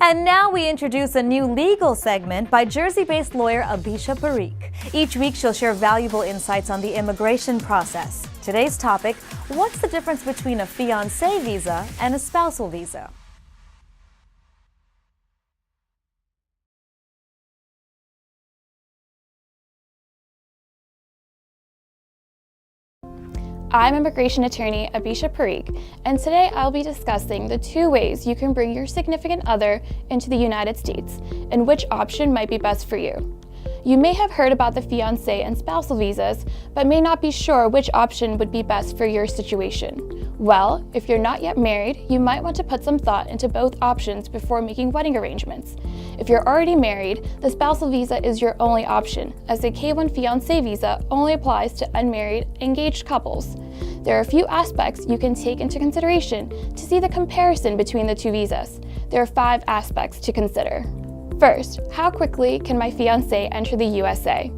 And now we introduce a new legal segment by Jersey-based lawyer Abisha Parikh. Each week she'll share valuable insights on the immigration process. Today's topic, what's the difference between a fiancé visa and a spousal visa? I'm immigration attorney Abisha Parikh, and today I'll be discussing the two ways you can bring your significant other into the United States and which option might be best for you. You may have heard about the fiancé and spousal visas, but may not be sure which option would be best for your situation. Well, if you're not yet married, you might want to put some thought into both options before making wedding arrangements. If you're already married, the spousal visa is your only option, as the K-1 fiancé visa only applies to unmarried, engaged couples. There are a few aspects you can take into consideration to see the comparison between the two visas. There are 5 aspects to consider. First, how quickly can my fiancé enter the USA?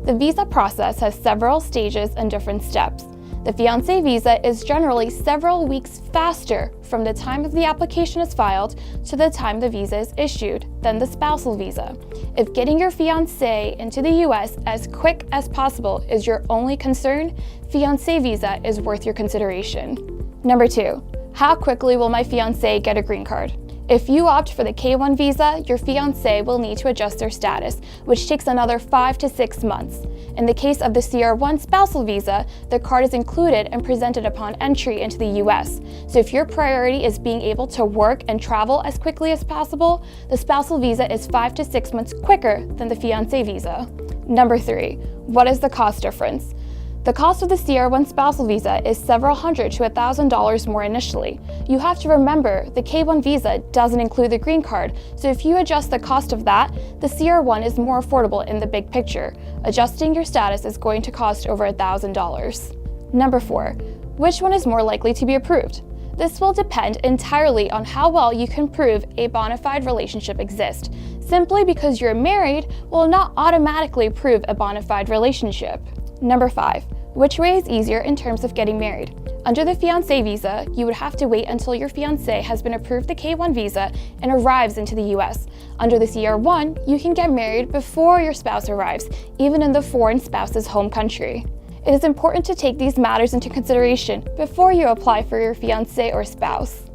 The visa process has several stages and different steps. The fiancé visa is generally several weeks faster from the time of the application is filed to the time the visa is issued than the spousal visa. If getting your fiancé into the US as quick as possible is your only concern, fiancé visa is worth your consideration. Number 2, how quickly will my fiancé get a green card? If you opt for the K-1 visa, your fiancé will need to adjust their status, which takes another 5 to 6 months. In the case of the CR1 spousal visa, the card is included and presented upon entry into the US. So if your priority is being able to work and travel as quickly as possible, the spousal visa is 5 to 6 months quicker than the fiancé visa. Number 3, what is the cost difference? The cost of the CR1 spousal visa is several hundred to $1,000 more initially. You have to remember the K-1 visa doesn't include the green card, so if you adjust the cost of that, the CR1 is more affordable in the big picture. Adjusting your status is going to cost over $1,000. Number 4, which one is more likely to be approved? This will depend entirely on how well you can prove a bona fide relationship exists. Simply because you're married will not automatically prove a bona fide relationship. Number 5, which way is easier in terms of getting married? Under the fiancé visa, you would have to wait until your fiancé has been approved the K-1 visa and arrives into the US. Under the CR1, you can get married before your spouse arrives, even in the foreign spouse's home country. It is important to take these matters into consideration before you apply for your fiancé or spouse.